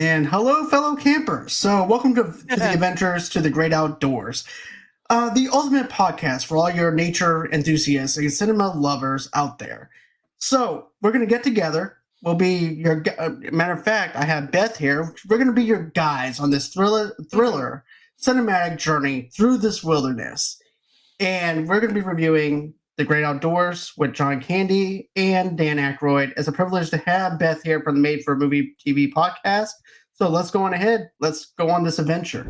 And hello, fellow campers. So, welcome to the adventures to the great outdoors, the ultimate podcast for all your nature enthusiasts and cinema lovers out there. So, we're going to get together. We'll be your matter of fact. I have Beth here. We're going to be your guides on this thriller cinematic journey through this wilderness, and we're going to be reviewing the Great Outdoors with John Candy and Dan Aykroyd. It's a privilege to have Beth here from the Made for a Movie TV podcast. So let's go on ahead. Let's go on this adventure.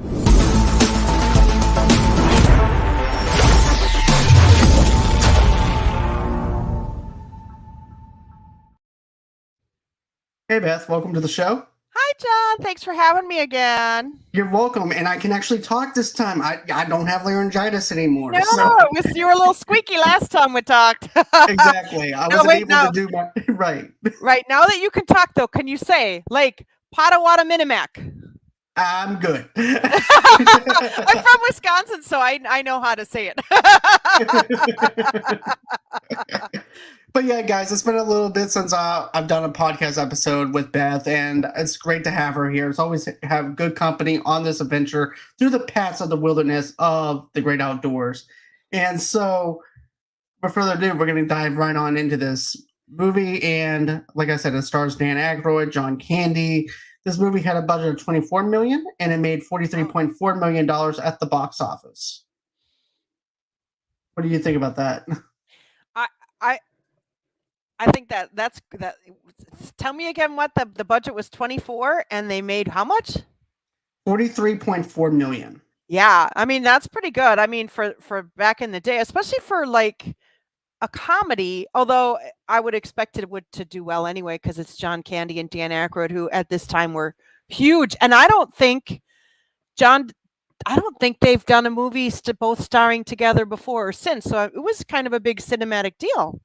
Hey, Beth, welcome to the show. Hi, John. Thanks for having me again. You're welcome. And I can actually talk this time. I don't have laryngitis anymore. No, so. you were a little squeaky last time we talked. Exactly. I wasn't able to do my... Right. Right. Now that you can talk, though, can you say, like, Potawatomi Minimac? I'm good. I'm from Wisconsin, so I know how to say it. But yeah, guys, it's been a little bit since I've done a podcast episode with Beth, and it's great to have her here. It's always have good company on this adventure through the paths of the wilderness of the great outdoors. And so, without further ado, we're going to dive right on into this movie. And like I said, it stars Dan Aykroyd, John Candy. This movie had a budget of $24 million, and it made $43.4 million at the box office. What do you think about that? I think that's. Tell me again what the budget was 24 and they made how much? $43.4 million. Yeah, I mean that's pretty good. I mean for back in the day, especially for like a comedy, although I would expect it to do well anyway because it's John Candy and Dan Aykroyd who at this time were huge. And I don't think they've done a movie both starring together before or since. So it was kind of a big cinematic deal.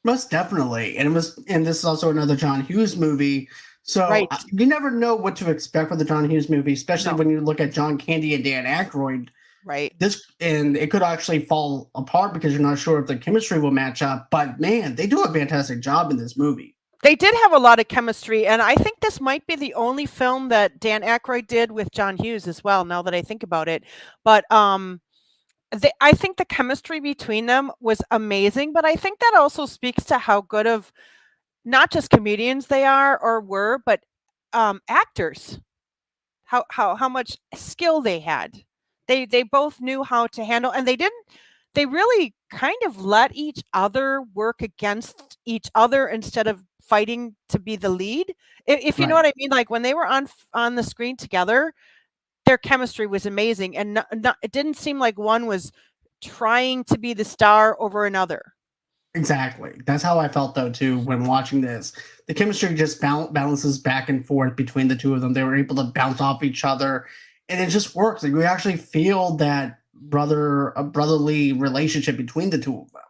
Most definitely. And this is also another John Hughes movie. So right. You never know what to expect with the John Hughes movie, especially when you look at John Candy and Dan Aykroyd. Right. And it could actually fall apart because you're not sure if the chemistry will match up. But man, they do a fantastic job in this movie. They did have a lot of chemistry, and I think this might be the only film that Dan Aykroyd did with John Hughes as well, now that I think about it. But I think the chemistry between them was amazing, but I think that also speaks to how good of not just comedians they are or were, but actors. How much skill they had. They both knew how to handle, and they really kind of let each other work against each other instead of fighting to be the lead. If you know what I mean, like when they were on the screen together, their chemistry was amazing, and it didn't seem like one was trying to be the star over another. Exactly. That's how I felt, though, too, when watching this. The chemistry just balances back and forth between the two of them. They were able to bounce off each other, and it just works. Like, we actually feel that brotherly relationship between the two of them.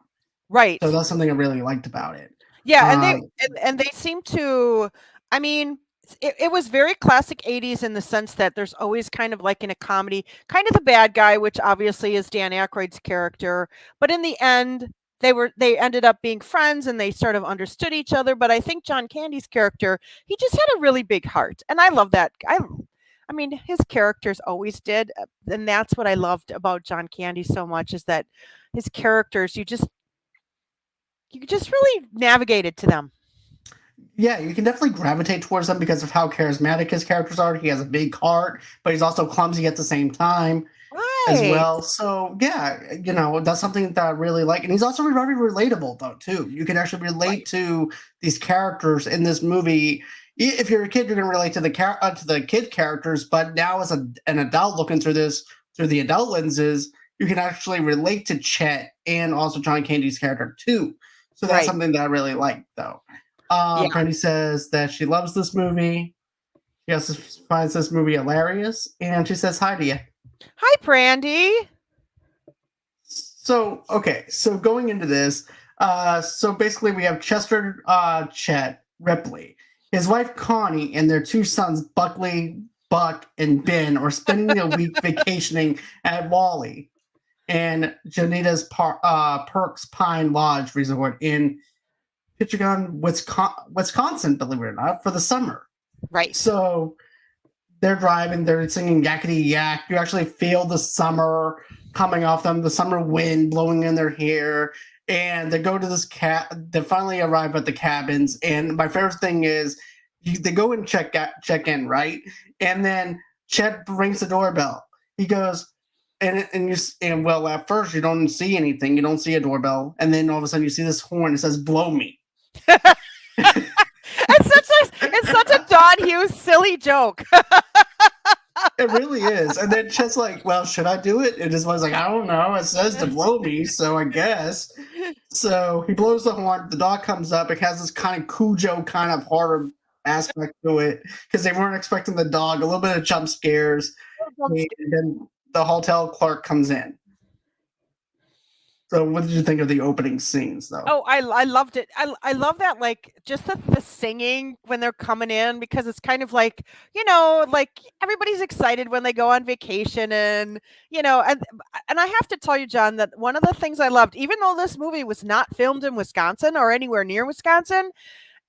Right. So that's something I really liked about it. Yeah, and they seem to, I mean, it was very classic 80s in the sense that there's always kind of like in a comedy, kind of the bad guy, which obviously is Dan Aykroyd's character. But in the end, they ended up being friends and they sort of understood each other. But I think John Candy's character, he just had a really big heart. And I love that. I mean, his characters always did. And that's what I loved about John Candy so much is that his characters, you just really navigated to them. Yeah, you can definitely gravitate towards them because of how charismatic his characters are. He has a big heart, but he's also clumsy at the same time as well. So, yeah, that's something that I really like. And he's also very relatable, though, too. You can actually relate to these characters in this movie. If you're a kid, you're going to relate to the kid characters. But now as an adult looking through the adult lenses, you can actually relate to Chet and also John Candy's character, too. So that's something that I really like, though. Brandy says that she loves this movie. She also finds this movie hilarious, and she says hi to you. Hi, Brandy. So going into this, so basically we have Chet Ripley, his wife Connie, and their two sons Buckley, Buck, and Ben are spending a week vacationing at Wally and Janita's Perks Pine Lodge Resort in Picturesque, Wisconsin, believe it or not, for the summer. Right. So they're driving, they're singing yakety yak. You actually feel the summer coming off them, the summer wind blowing in their hair. And they go to this they finally arrive at the cabins. And my favorite thing is they go and check in, right? And then Chet rings the doorbell. He goes, and well, at first you don't see anything, you don't see a doorbell, and then all of a sudden you see this horn. It says "Blow me." It's such a Don Hughes silly joke. It really is. And then Chet's like, well, should I do it? And his wife's like, I don't know. It says to blow me, so I guess. So he blows the horn. The dog comes up. It has this kind of Cujo kind of horror aspect to it because they weren't expecting the dog. A little bit of jump scares. And then the hotel clerk comes in. So what did you think of the opening scenes, though? Oh, I loved it. I love that, like, just the singing when they're coming in, because it's kind of like, like everybody's excited when they go on vacation, and and I have to tell you, John, that one of the things I loved, even though this movie was not filmed in Wisconsin or anywhere near Wisconsin,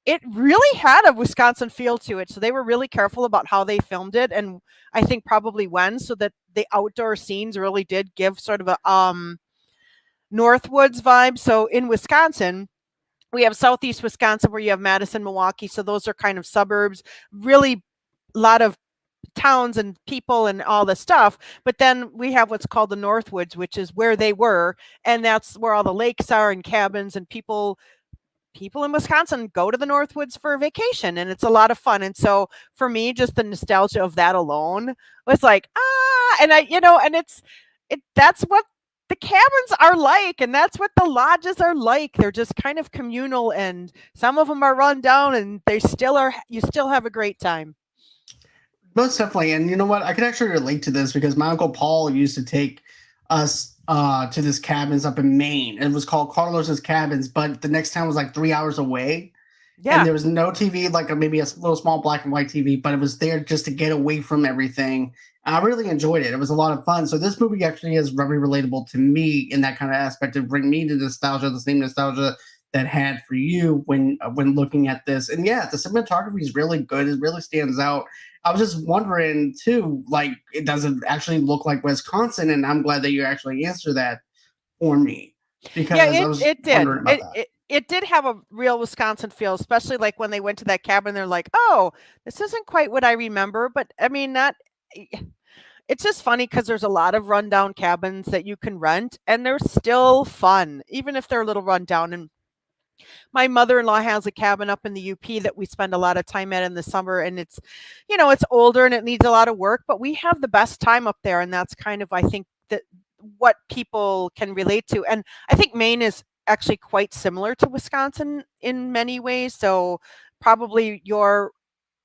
it really had a Wisconsin feel to it. So they were really careful about how they filmed it, and I think probably when, so that the outdoor scenes really did give sort of a Northwoods vibe. So in Wisconsin, we have Southeast Wisconsin where you have Madison, Milwaukee. So those are kind of suburbs, really a lot of towns and people and all the stuff. But then we have what's called the Northwoods, which is where they were. And that's where all the lakes are and cabins, and people in Wisconsin go to the Northwoods for a vacation, and it's a lot of fun. And so for me, just the nostalgia of that alone was like, and and that's what the cabins are like, and that's what the lodges are like. They're just kind of communal, and some of them are run down, and you still have a great time. Most definitely. And you know what? I can actually relate to this because my Uncle Paul used to take us to this cabins up in Maine. It was called Carlos's Cabins, but the next town was like 3 hours away. And Yeah. there was no TV, like maybe a little small black and white TV, but it was there just to get away from everything. And I really enjoyed it. It was a lot of fun. So this movie actually is very relatable to me in that kind of aspect to bring me to nostalgia, the same nostalgia that had for you when looking at this. And yeah, the cinematography is really good. It really stands out. I was just wondering too, like, it doesn't actually look like Wisconsin, and I'm glad that you actually answered that for me Yeah, because I was it did. wondering about that. It did have a real Wisconsin feel, especially like when they went to that cabin. They're like, "Oh, this isn't quite what I remember," but I mean, not. It's just funny because there's a lot of rundown cabins that you can rent, and they're still fun, even if they're a little rundown. And my mother-in-law has a cabin up in the UP that we spend a lot of time at in the summer, and it's older and it needs a lot of work, but we have the best time up there, and that's kind of, I think, that what people can relate to. And I think Maine is actually quite similar to Wisconsin in many ways, so probably your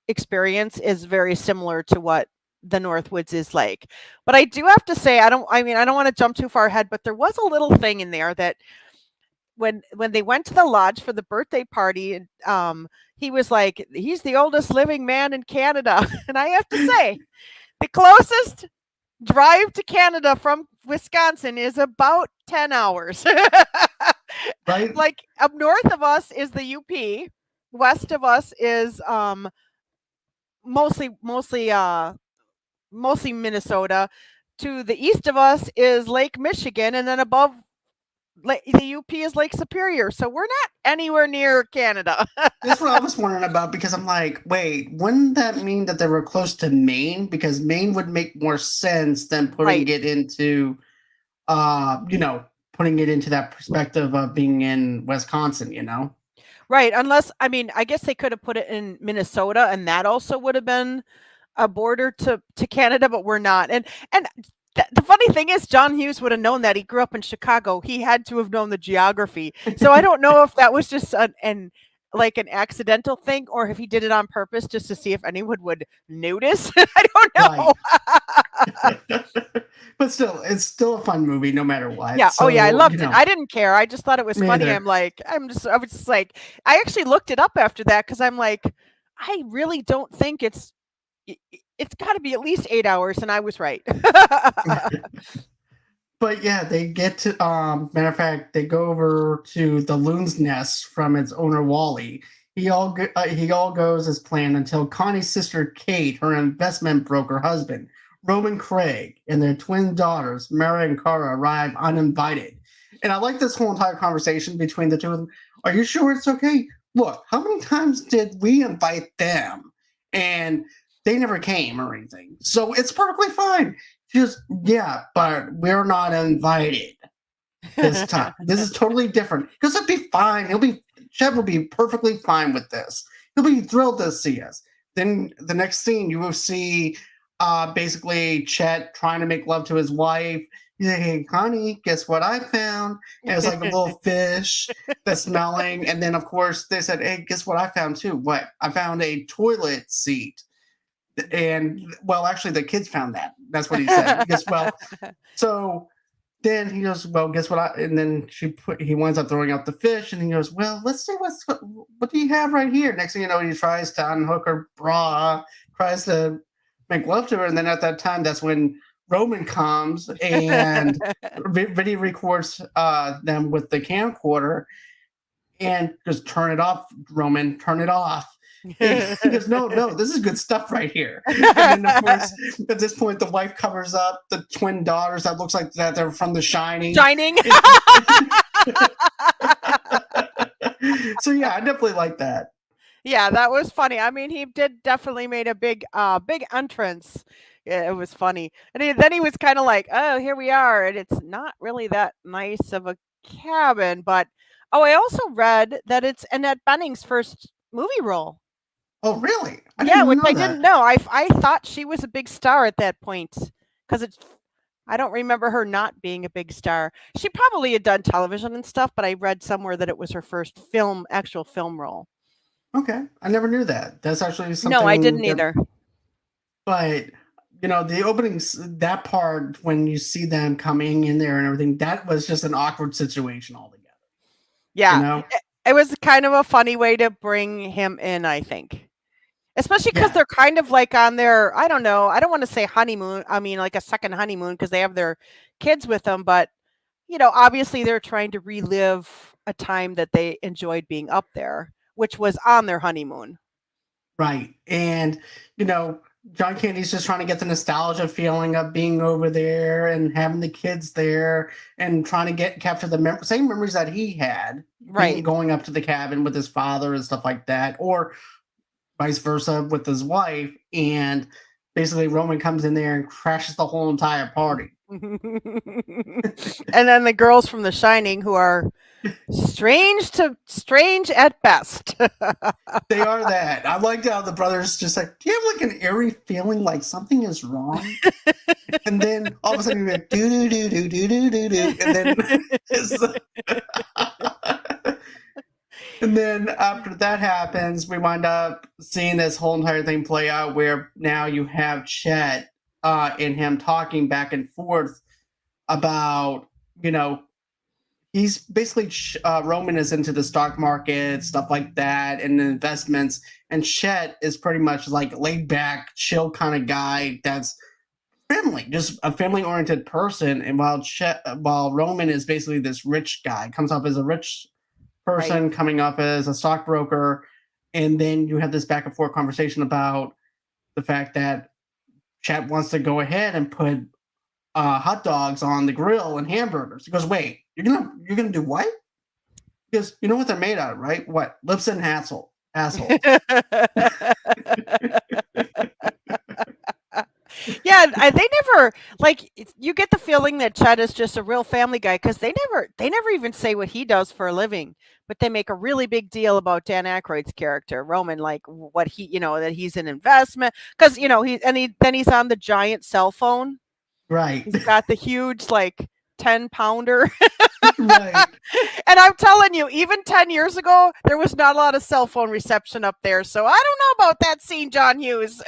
experience is very similar to what the Northwoods is like. But I do have to say, I don't want to jump too far ahead, but there was a little thing in there that when they went to the lodge for the birthday party, he was like, he's the oldest living man in Canada. And I have to say, the closest drive to Canada from Wisconsin is about 10 hours. Right? Like, up north of us is the UP, west of us is mostly Minnesota. To the east of us is Lake Michigan, and then above the UP is Lake Superior. So we're not anywhere near Canada. That's what I was wondering about because I'm like, wait, wouldn't that mean that they were close to Maine? Because Maine would make more sense than putting Right. it into, putting it into that perspective of being in Wisconsin. Right. Unless, I mean, I guess they could have put it in Minnesota, and that also would have been a border to Canada, but we're not. And the funny thing is, John Hughes would have known that. He grew up in Chicago. He had to have known the geography. So I don't know if that was just an accidental thing, or if he did it on purpose just to see if anyone would notice. I don't know. Right. But still, it's still a fun movie no matter what. Yeah. Oh, yeah. I So, loved it. I didn't care. I just thought it was me funny. either. I was just like, I actually looked it up after that because I'm like, I really don't think it's got to be at least 8 hours, and I was right. But yeah, they get to matter of fact, they go over to the loon's nest from its owner Wally, he all goes as planned until Connie's sister Kate, her investment broker husband, Roman Craig, and their twin daughters, Mara and Cara, arrive uninvited. And I like this whole entire conversation between the two of them. Are you sure it's okay? Look, how many times did we invite them? And they never came or anything. So it's perfectly fine. Just, yeah, but we're not invited this time. This is totally different. Because it'll be fine. Chet will be perfectly fine with this. He'll be thrilled to see us. Then the next scene, you will see basically Chet trying to make love to his wife. He's like, hey, Connie, guess what I found? And it's like a little fish that's smelling. And then, of course, they said, hey, guess what I found too? What? I found a toilet seat. And, well, actually, the kids found that. That's what he said. He goes, well, so then he goes, well, guess what? And then he winds up throwing out the fish, and he goes, well, let's see what do you have right here? Next thing you know, he tries to unhook her bra, tries to make love to her, and then at that time, that's when Roman comes and video records them with the camcorder, and goes, turn it off, Roman, turn it off. He goes, no, this is good stuff right here. And then, of course, at this point, the wife covers up the twin daughters. That looks like that they're from The Shining. Shining. So yeah, I definitely like that. Yeah, that was funny. I mean, he did definitely made a big entrance. Yeah, it was funny. And then he was kind of like, oh, here we are. And it's not really that nice of a cabin. But, oh, I also read that it's Annette Bening's first movie role. Oh, really? Yeah, which I that. didn't know. I thought she was a big star at that point because I don't remember her not being a big star. She probably had done television and stuff, but I read somewhere that it was her first actual film role. Okay, I never knew that. That's actually something. No, I didn't either. But the openings, that part when you see them coming in there and everything, that was just an awkward situation altogether. Yeah, it was kind of a funny way to bring him in, I think. Especially because they're kind of like on their, I don't know, I don't want to say honeymoon. I mean, like a second honeymoon because they have their kids with them. But, obviously they're trying to relive a time that they enjoyed being up there, which was on their honeymoon. Right. And, John Candy's just trying to get the nostalgia feeling of being over there and having the kids there and trying to capture the same memories that he had. Right. Going up to the cabin with his father and stuff like that. Or vice versa with his wife, and basically Roman comes in there and crashes the whole entire party. And then the girls from The Shining, who are strange at best. They are that. I like how the brothers just like, do you have like an eerie feeling like something is wrong? And then all of a sudden you're like, do do do do do do do do, and then and then after that happens, we wind up seeing this whole entire thing play out where now you have Chet and him talking back and forth about, he's basically, Roman is into the stock market, stuff like that, and investments. And Chet is pretty much like laid back, chill kind of guy that's family, just a family oriented person. And while Roman is basically this rich guy, comes off as a rich person coming up as a stockbroker, and then you have this back and forth conversation about the fact that Chet wants to go ahead and put hot dogs on the grill and hamburgers. He goes, "Wait, you're gonna do what?" He goes, "You know what they're made out of, right? What? Lips and assholes." Yeah, they never you get the feeling that Chet is just a real family guy because they never even say what he does for a living, but they make a really big deal about Dan Aykroyd's character Roman, like what he that he's an investment because he's on the giant cell phone, right? He's got the huge 10-pounder. Right. And I'm telling you, even 10 years ago, there was not a lot of cell phone reception up there. So I don't know about that scene, John Hughes.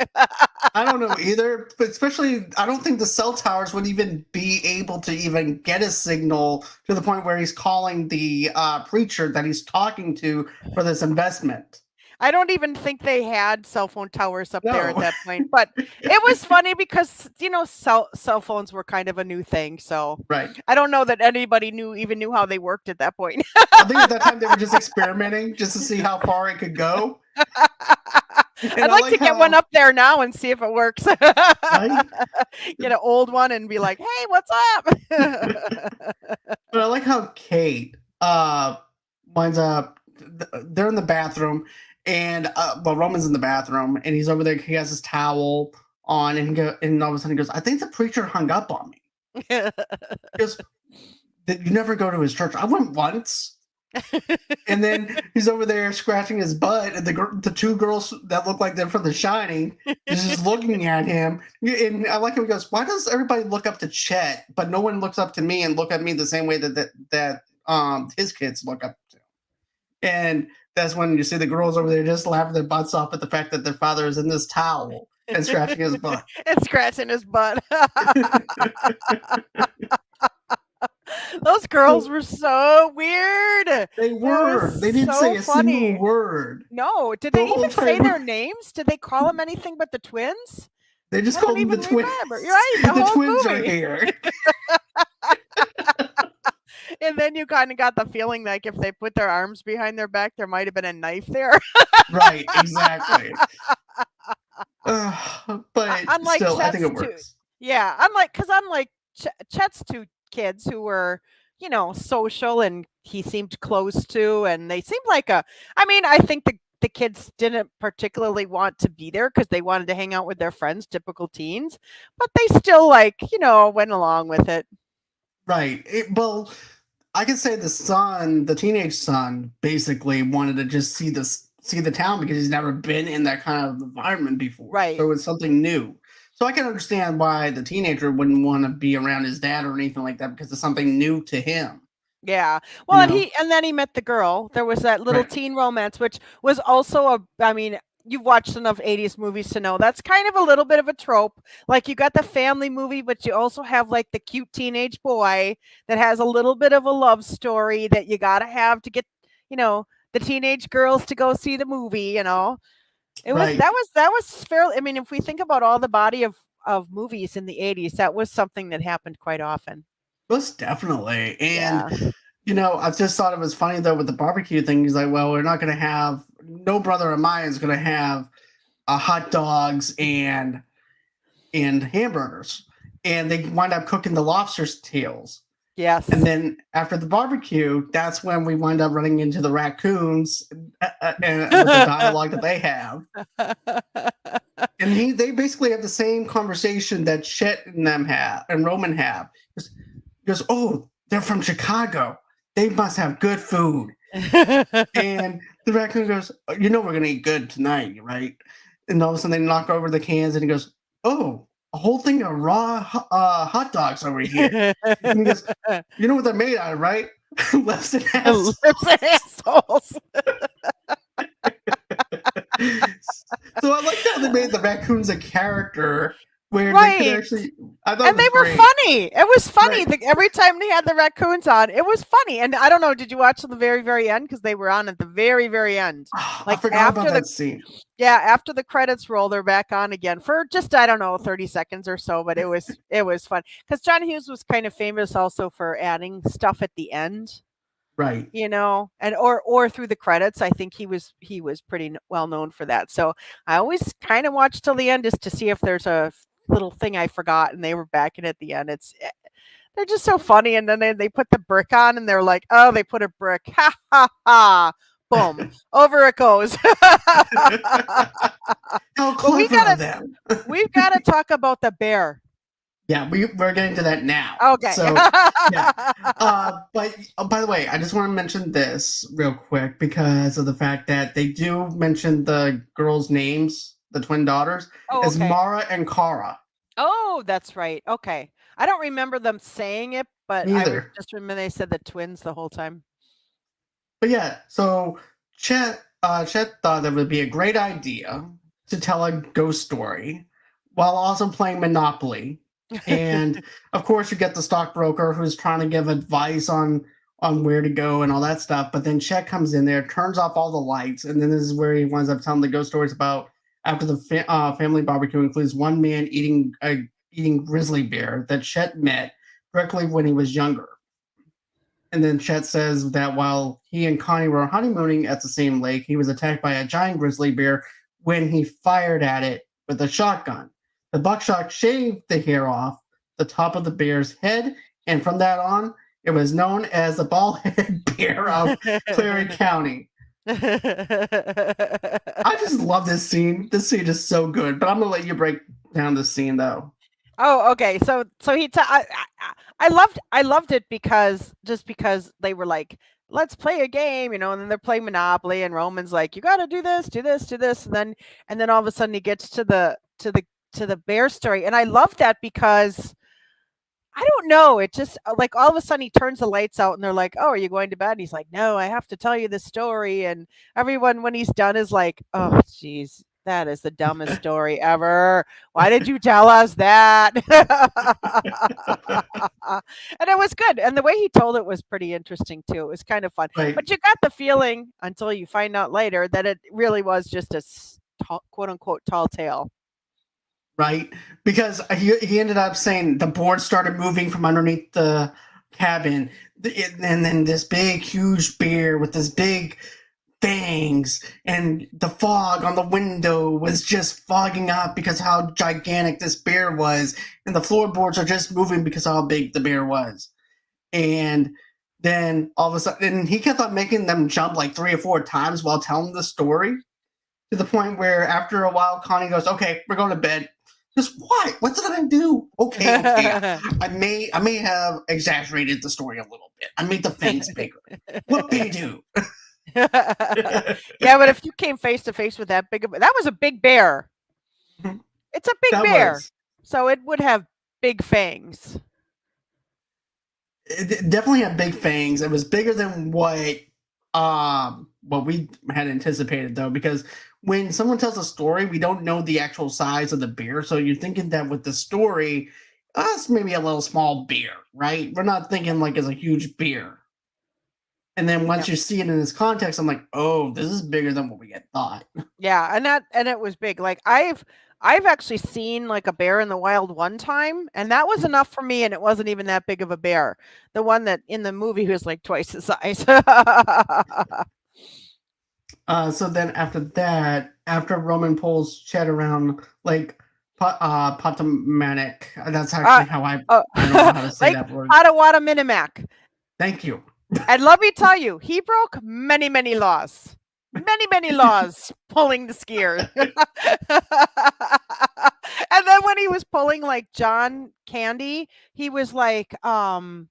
I don't know either, but especially, I don't think the cell towers would even be able to even get a signal to the point where he's calling the preacher that he's talking to for this investment. I don't even think they had cell phone towers up there at No. that point, but it was funny because, cell phones were kind of a new thing, so Right. I don't know that anybody even knew how they worked at that point. I think at that time they were just experimenting just to see how far it could go. And I'd I like like to get one how, up there now and see if it works. right? Get an old one and be like, "Hey, what's up?" But I like how Kate winds up. They're in the bathroom, and well, Roman's in the bathroom, and he's over there. He has his towel on, and and all of a sudden he goes, "I think the preacher hung up on me." He goes, "You never go to his church." I went once. And then he's over there scratching his butt, and the two girls that look like they're from The Shining is just looking at him. And I like how he goes, "Why does everybody look up to Chet, but no one looks up to me and look at me the same way that his kids look up to?" And that's when you see the girls over there just laughing their butts off at the fact that their father is in this towel and scratching his butt. And scratching his butt. Those girls were so weird. They It were. was They didn't so say a single funny. word No, did the they whole even say time. their names? Did they call them anything but the twins? They just I don't called them the even twins. remember. You're right, the The whole twins are movie. here. And then you kind of got the feeling like if they put their arms behind their back, there might have been a knife there. Right, exactly. But Unlike still, I think Chet's it two, works. yeah, unlike Chet's two kids who were, social and he seemed close to, and they seemed like I mean, I think the kids didn't particularly want to be there because they wanted to hang out with their friends, typical teens, but they still went along with it. Right. Well, I can say the teenage son, basically wanted to just see the town because he's never been in that kind of environment before. Right. So it's something new. So I can understand why the teenager wouldn't want to be around his dad or anything like that because it's something new to him. Yeah. You Well, and know? he and then he met the girl. There was that little Right. teen romance, which was also I mean, you've watched enough 80s movies to know that's kind of a little bit of a trope. Like you got the family movie, but you also have like the cute teenage boy that has a little bit of a love story that you got to have to get, the teenage girls to go see the movie. It was Right. that was fairly, I mean, if we think about all the body of movies in the 80s, that was something that happened quite often. Most definitely. And Yeah. I just thought it was funny though with the barbecue thing. He's like, well, we're not gonna have no brother of mine is gonna have hot dogs and hamburgers, and they wind up cooking the lobster's tails. And Yes. then after the barbecue, that's when we wind up running into the raccoons and with the dialogue that they have. And they basically have the same conversation that Chet and them have and Roman have. He goes, "Oh, they're from Chicago. They must have good food." And the raccoon goes, "You know we're gonna eat good tonight, right?" And all of a sudden they knock over the cans, and he goes, "Oh, a whole thing of raw hot dogs over here." And he goes, "You know what they're made out of, right?" Lips and Lips assholes. and assholes. So I liked how they made the raccoons a character where they could Right. actually. I thought it And was they were great. funny. It was funny. Right. Every time they had the raccoons on, it was funny. And I don't know, did you watch to the very, very end? Because they were on at the very, very end. I Like forgot about that scene. after the credits roll, they're back on again for just, I don't know, 30 seconds or so, but it was fun. Because John Hughes was kind of famous also for adding stuff at the end. Right. And or through the credits. I think he was pretty well known for that. So I always kind of watch till the end just to see if there's a little thing I forgot, and they were back in at the end. They're just so funny, and then they put the brick on, and they're like, oh, they put a brick, ha ha ha, boom, over it goes. How But we clever of gotta them. we've got to talk about the bear. Yeah, we're getting to that now. Okay. So yeah. But by the way, I just want to mention this real quick because of the fact that they do mention the girls' names, the twin daughters, Oh, as okay. Mara and Kara. Oh, that's right. Okay. I don't remember them saying it, but I would Neither. just remember they said the twins the whole time. But yeah, so Chet thought that would be a great idea to tell a ghost story while also playing Monopoly. And of course, you get the stockbroker who's trying to give advice on on where to go and all that stuff. But then Chet comes in there, turns off all the lights, and then this is where he winds up telling the ghost stories about after the family barbecue includes one man eating grizzly bear that Chet met directly when he was younger. And then Chet says that while he and Connie were honeymooning at the same lake, he was attacked by a giant grizzly bear when he fired at it with a shotgun. The buckshot shaved the hair off the top of the bear's head, and from that on, it was known as the bald head bear of Clary County. I just love this scene. This scene is so good, but I'm gonna let you break down this scene though. Oh, okay. So I loved it because they were like, let's play a game, and then they're playing Monopoly, and Roman's like, you got to do this, do this, do this, and then all of a sudden he gets to the bear story, and I love that because I don't know, it just like all of a sudden he turns the lights out, and they're like, oh, are you going to bed? And he's like, no, I have to tell you this story, and everyone when he's done is like, oh, geez. That is the dumbest story ever. Why did you tell us that? And it was good. And the way he told it was pretty interesting too. It was kind of fun. Like, But you got the feeling until you find out later that it really was just a quote unquote tall tale. right? Because he ended up saying the board started moving from underneath the cabin, and then this big, huge bear with this big fangs, and the fog on the window was just fogging up because how gigantic this bear was, and the floorboards are just moving because how big the bear was. And then all of a sudden, and he kept on making them jump like 3 or 4 times while telling the story, to the point where after a while, Connie goes, "Okay, we're going to bed." Just what? What did I do? Okay. I may have exaggerated the story a little bit. I made the fangs bigger. What did I do? Yeah, but if you came face to face with that that was a big bear. It's a big bear, so it would have big fangs. It definitely had big fangs. It was bigger than what we had anticipated though, because when someone tells a story, we don't know the actual size of the bear, so you're thinking that with the story, it's maybe a little small bear, right? We're not thinking like it's a huge bear. And then once you see it in this context, I'm like, oh, this is bigger than what we had thought. Yeah, and it was big. Like I've actually seen like a bear in the wild one time, and that was enough for me, and it wasn't even that big of a bear. The one that in the movie was like twice the size. So then after that, after Roman pulls Chet around like Potomac, that's actually how I don't know how to say like that word. Ottawa Minimac. Thank you. And let me tell you, he broke many, many laws. Many laws pulling the skier. And then when he was pulling like John Candy, he was like, John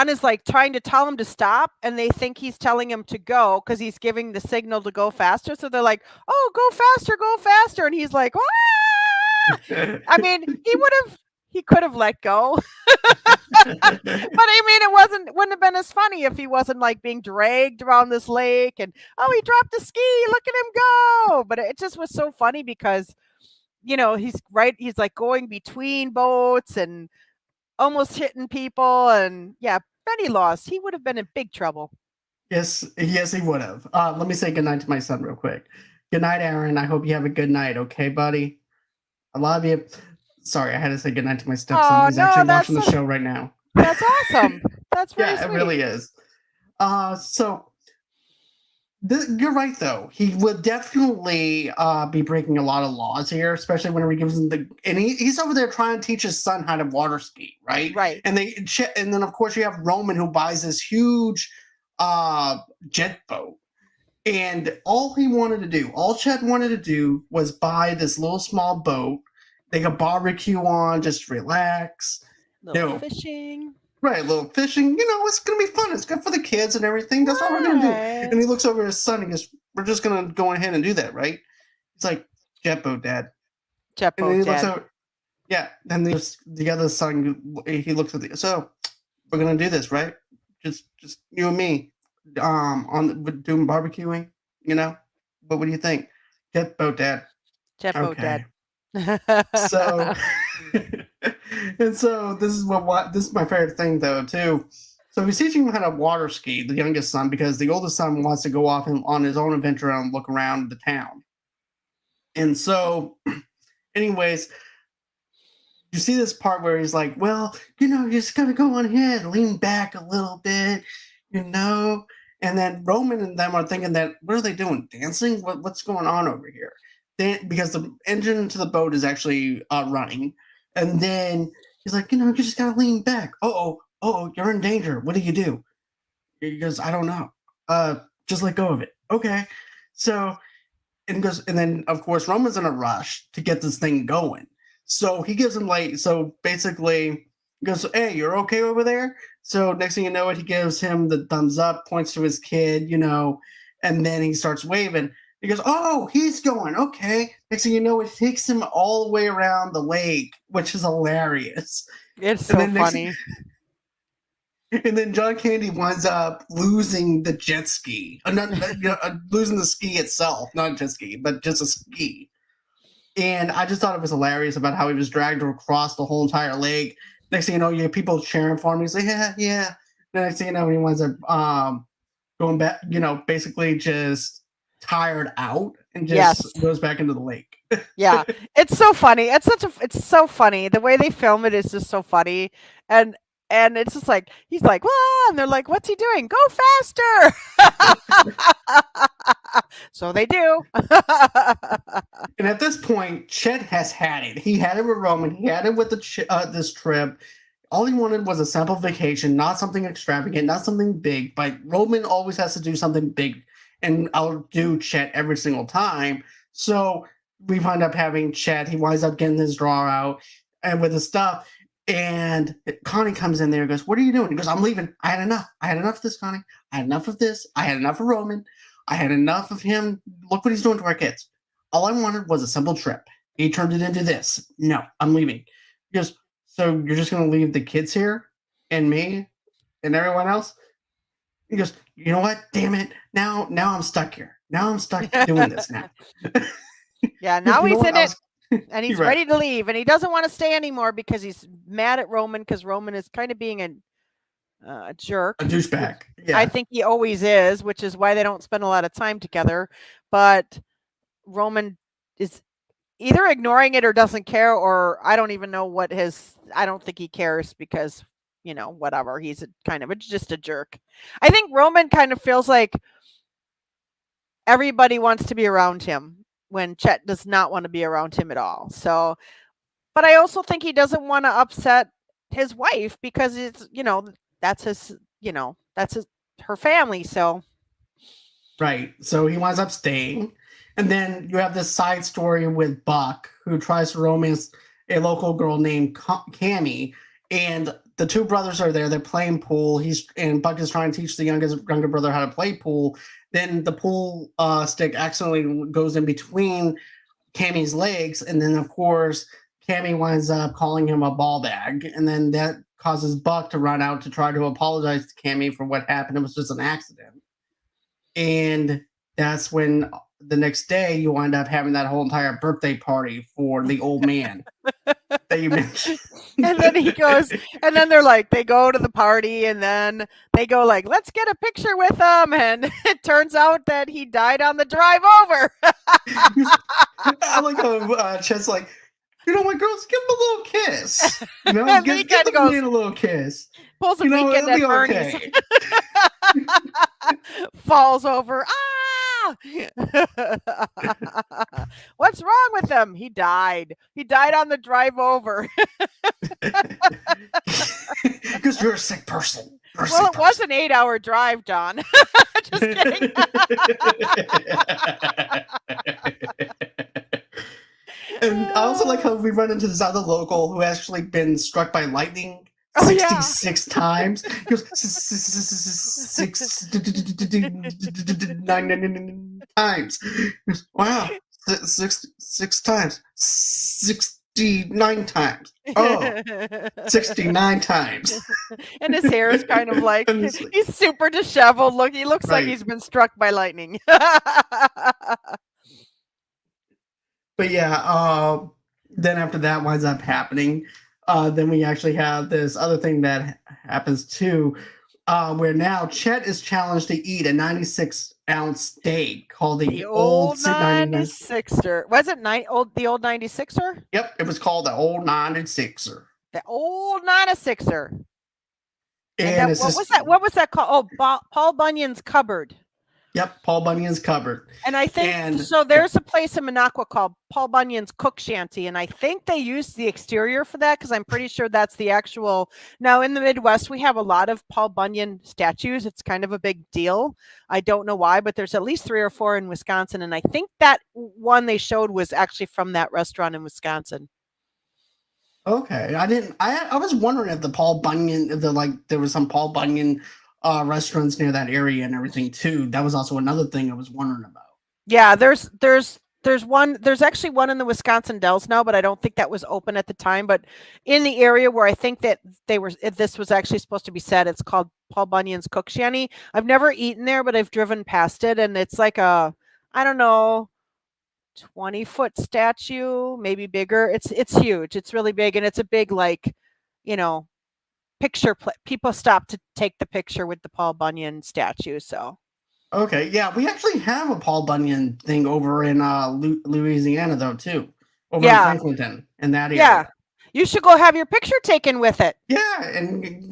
is like trying to tell him to stop, and they think he's telling him to go because he's giving the signal to go faster. So they're like, oh, go faster. And he's like, ah! I mean, he could have let go. But I mean, wouldn't have been as funny if he wasn't like being dragged around this lake and, oh, he dropped the ski, look at him go. But it just was so funny because, he's like going between boats and almost hitting people, and yeah, many lost. He would have been in big trouble. Yes, he would have. Let me say goodnight to my son real quick. Good night, Aaron. I hope you have a good night, okay, buddy? I love you. Sorry, I had to say goodnight to my stepson. He's actually watching the show right now. That's awesome. That's very sweet. It really is. So you're right, though. He would definitely be breaking a lot of laws here, especially whenever he gives him and he's over there trying to teach his son how to water ski, right? Right. And then of course you have Roman, who buys this huge jet boat. And all Chet wanted to do was buy this little small boat. They could barbecue on, just relax. Little fishing. Right, a little fishing. It's going to be fun. It's good for the kids and everything. That's all we're going to do. And he looks over at his son and goes, we're just going to go ahead and do that, right? It's like, jet boat, Dad. Jet boat, Dad. Looks over, yeah. Then there's the other son. He looks at so we're going to do this, right? Just you and me doing barbecuing, But what do you think? Jet boat, Dad. Jet boat, Dad. So And so this is my favorite thing though too. So he's teaching him how to water ski, the youngest son, because the oldest son wants to go off on his own adventure and look around the town. And so, anyways, you see this part where he's like, well, you just gotta go on ahead, lean back a little bit, you know. And then Roman and them are thinking that, what are they doing? Dancing? What's going on over here? Because the engine to the boat is actually running. And then he's like, you just gotta lean back. Oh, you're in danger. What do you do? He goes, I don't know. Just let go of it. Okay. So and then of course Roman's in a rush to get this thing going. So he gives him so basically he goes, hey, you're okay over there? So next thing you know he gives him the thumbs up, points to his kid, and then he starts waving. He goes, oh, he's going, okay. Next thing you know, it takes him all the way around the lake, which is hilarious. It's so funny. And then John Candy winds up losing the jet ski. Losing the ski itself, not jet ski, but just a ski. And I just thought it was hilarious about how he was dragged across the whole entire lake. Next thing you know, you have people cheering for him. He's like, yeah. The next thing you know, he winds up going back, basically just tired out and just goes back into the lake. Yeah, it's so funny. It's so funny. The way they film it is just so funny. And it's just like, he's like, whoa, and they're like, what's he doing? Go faster. So they do. And at this point, Chet has had it. He had it with Roman. He had it with this trip. All he wanted was a simple vacation, not something extravagant, not something big. But Roman always has to do something big, and I'll do Chet every single time. So we wind up having Chet. He winds up getting his drawer out and with his stuff. And Connie comes in there and goes, what are you doing? He goes, I'm leaving. I had enough. I had enough of this, Connie. I had enough of this. I had enough of Roman. I had enough of him. Look what he's doing to our kids. All I wanted was a simple trip. He turned it into this. No, I'm leaving. He goes, so you're just going to leave the kids here and me and everyone else? He goes, you know what? Damn it. Now I'm stuck here. Now I'm stuck doing this now. Yeah, now he's in it. And he's ready to leave, and he doesn't want to stay anymore because he's mad at Roman, because Roman is kind of being a jerk. A douchebag. Yeah. I think he always is, which is why they don't spend a lot of time together. But Roman is either ignoring it or doesn't care, or I don't even know I don't think he cares because, whatever. He's just a jerk. I think Roman kind of feels like everybody wants to be around him, when Chet does not want to be around him at all. So, but I also think he doesn't want to upset his wife because it's, that's her family. So. Right. So he winds up staying. And then you have this side story with Buck, who tries to romance a local girl named Cammy. And the two brothers are there. They're playing pool. And Buck is trying to teach the younger brother how to play pool. Then the pool stick accidentally goes in between Cammy's legs. And then, of course, Cammy winds up calling him a ball bag. And then that causes Buck to run out to try to apologize to Cammy for what happened. It was just an accident. And that's when the next day you wind up having that whole entire birthday party for the old man that you mentioned. And then he goes, and then they go to the party, and then they go let's get a picture with him. And it turns out that he died on the drive over. I like how Chet's like, you know what, girls, give him a little kiss. Give the man a little kiss. Pulls a weekend at Bernie's. Okay. Falls over. What's wrong with him? He died. He died on the drive over. Because you're a sick person. It was an 8-hour drive, Don. Just kidding. And I also like how we run into this other local who has actually been struck by lightning 66 times. He goes 9 times. Wow, six times, 69 times. Oh, 69 times. And his hair is kind of like he's super disheveled. He looks like he's been struck by lightning. But yeah, then after that winds up happening, then we actually have this other thing that happens too, where now Chet is challenged to eat a 96-ounce steak called The the old old Sit 99. 96er. Was it the old 96er? Yep, it was called the old 96er. The old 96er. And And that it's what was just, that? What was that called? Oh, Paul Bunyan's cupboard. yep, Paul Bunyan's cupboard. And I think And so. There's a place in Minocqua called Paul Bunyan's Cook Shanty, and I think they used the exterior for that because I'm pretty sure that's the actual. Now in the Midwest, we have a lot of Paul Bunyan statues. It's kind of a big deal. I don't know why, but there's at least 3 or 4 in Wisconsin, and I think that one they showed was actually from that restaurant in Wisconsin. okay, I was wondering if the Paul Bunyan, if there was some Paul Bunyan restaurants near that area and everything too. That was also another thing I was wondering about. Yeah, there's actually one in the Wisconsin Dells now, but I don't think that was open at the time. But in the area where I think that this was actually supposed to be set, it's called Paul Bunyan's Cook Shanty. I've never eaten there, but I've driven past it, and it's like I don't know, 20-foot statue, maybe bigger. It's huge. It's really big, and it's a big you know, people stop to take the picture with the Paul Bunyan statue. So Okay, yeah, we actually have a Paul Bunyan thing over in Louisiana though too, over in yeah, Franklinton in that yeah, area. you should go have your picture taken with it. Yeah, and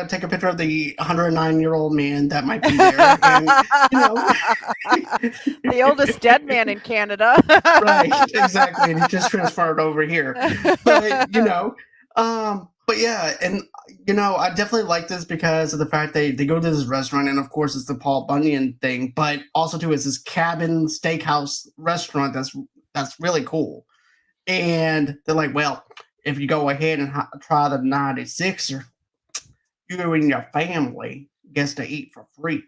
take a picture of the 109-year-old man that might be there, and you know, The oldest dead man in Canada. right, exactly, and he just transferred over here. But but yeah, and I definitely like this because of the fact they go to this restaurant, and of course it's the Paul Bunyan thing, but also too it's this cabin steakhouse restaurant that's really cool. And they're like, well, if you go ahead and try the 96er, you and your family gets to eat for free.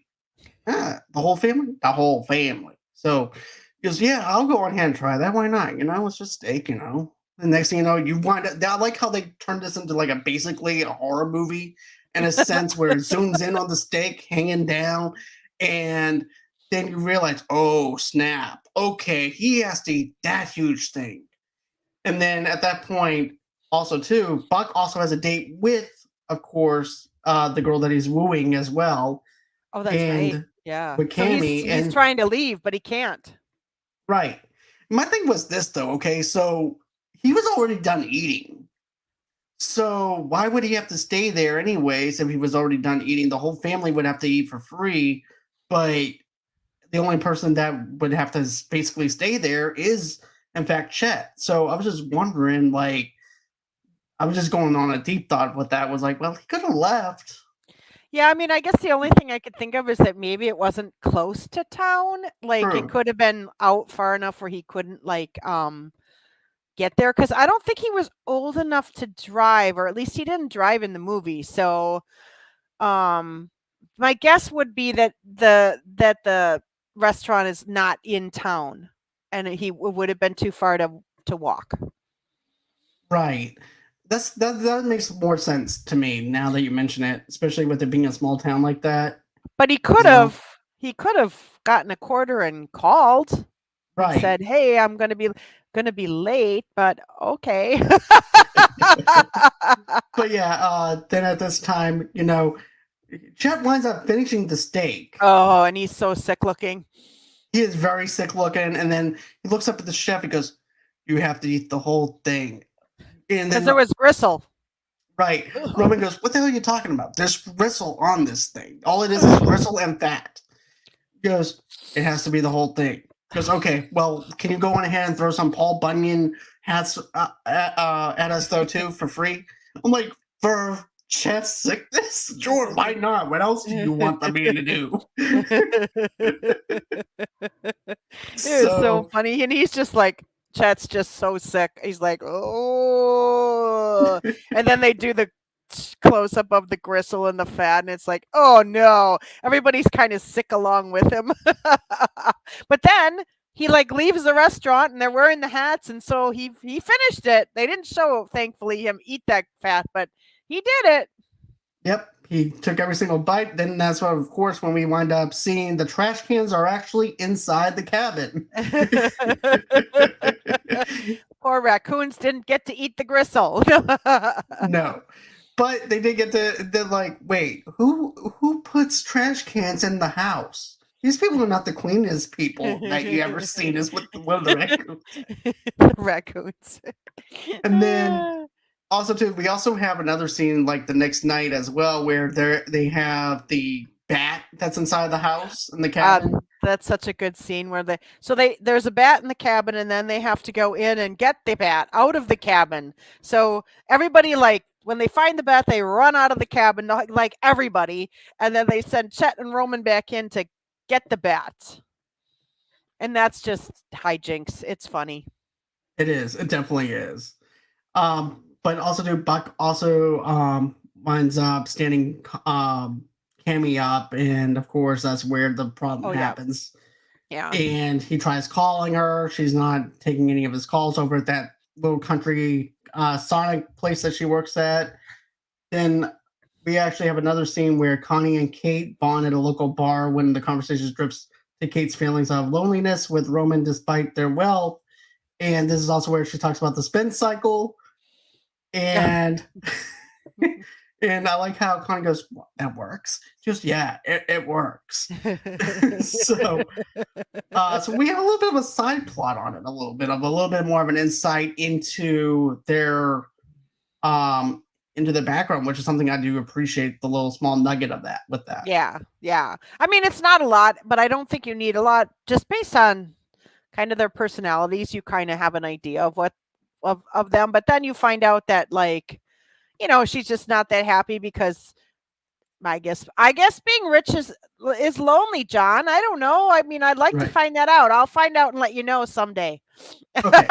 The whole family? The whole family. So he goes, yeah, I'll go ahead and try that. Why not? It's just steak. The next thing you know, you wind up. I like how they turned this into like basically a horror movie in a sense where it zooms in on the steak hanging down, and then you realize, oh snap, okay, he has to eat that huge thing. And then at that point, also too, Buck also has a date with, of course, the girl that he's wooing as well, Oh, that's right. and Yeah. with So he's Cammy, he's and trying to leave, but he can't. right. My thing was this though, okay, so he was already done eating. So why would he have to stay there anyways if he was already done eating? The whole family would have to eat for free, but the only person that would have to basically stay there is, in fact, Chet. So I was just wondering, like, I was just going on a deep thought with that. Was like, well, he could have left. Yeah, I mean, I guess the only thing I could think of is that maybe it wasn't close to town. Like it True. could have been out far enough where he couldn't get there because I don't think he was old enough to drive, or at least he didn't drive in the movie. So my guess would be that the restaurant is not in town, and he would have been too far to walk. Right. That makes more sense to me now that you mention it, especially with it being a small town like that But he as could well. have he could have gotten a quarter and called and Right. said, "Hey, I'm gonna be late, but okay." But yeah, then at this time, Chet winds up finishing the steak. Oh, and he's so sick looking. He is very sick looking, and then he looks up at the chef. He goes, "You have to eat the whole thing." And Because then, there was gristle. right, Roman goes, "What the hell are you talking about? There's gristle on this thing. All it is gristle and fat." He goes, "It has to be the whole thing." He goes, "Okay, well, can you go on ahead and throw some Paul Bunyan hats at us though too for free?" I'm like, for chest sickness, sure, why not? What else do you want the man to do? It was so So funny, and he's just like, Chet's just so sick. He's like, "Oh," and then they do the close up of the gristle and the fat, and it's like, "Oh no!" Everybody's kind of sick along with him. But then he leaves the restaurant, and they're wearing the hats, and so he finished it. They didn't show, thankfully, him eat that fat, but he did it. yep, he took every single bite. Then that's what, of course, when we wind up seeing the trash cans are actually inside the cabin. Poor raccoons didn't get to eat the gristle. No. But they did get they're like, wait, who puts trash cans in the house? These people are not the cleanest people that you ever seen is with one of the raccoons. Raccoons. And then also too, we also have another scene like the next night as well, where they have the bat that's inside the house in the cabin. That's such a good scene where there's a bat in the cabin, and then they have to go in and get the bat out of the cabin. So everybody, like, when they find the bat, they run out of the cabin, like everybody, and then they send Chet and Roman back in to get the bat. And that's just hijinks. It's funny. It is. It definitely is. But also too, Buck also winds up standing Cammy up, and of course that's where the problem happens. Yeah. And he tries calling her. She's not taking any of his calls over at that little country Sonic place that she works at. Then we actually have another scene where Connie and Kate bond at a local bar when the conversation drifts to Kate's feelings of loneliness with Roman despite their wealth. And this is also where she talks about the spin cycle. And and I like how Connie goes, well, that works. Just, yeah, it works. So we have a little bit of a side plot on it, a little bit more of an insight into their into the background, which is something I do appreciate, the little small nugget of that with that. Yeah. I mean, it's not a lot, but I don't think you need a lot. Just based on kind of their personalities, you kind of have an idea of what of them. But then you find out that, like, you know, she's just not that happy because I guess being rich is lonely, John. I don't know. I mean, I'd like to find that out. I'll find out and let you know someday. Okay.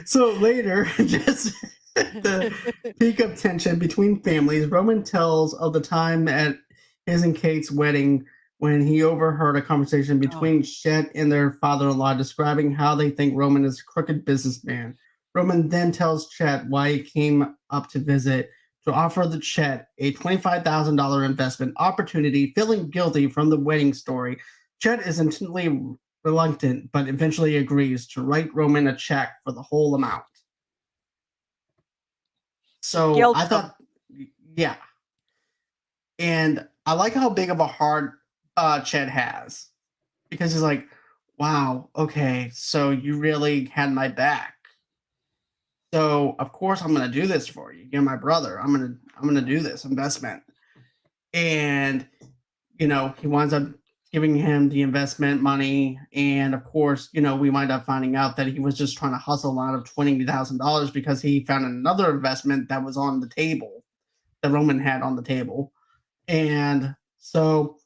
So later, just the peak of tension between families, Roman tells of the time at his and Kate's wedding when he overheard a conversation between Chet and their father-in-law describing how they think Roman is a crooked businessman. Roman then tells Chet why he came up to visit, to offer the Chet a $25,000 investment opportunity, feeling guilty from the wedding story. Chet is intensely reluctant, but eventually agrees to write Roman a check for the whole amount. So I thought, yeah. And I like how big of a heart Chet has, because he's like, wow, okay, so you really had my back. So of course I'm gonna do this for you. You're my brother. I'm gonna do this investment. And you know, he winds up giving him the investment money, and of course, you know, we wind up finding out that he was just trying to hustle out of $20,000 because he found another investment that was on the table, that Roman had on the table. And so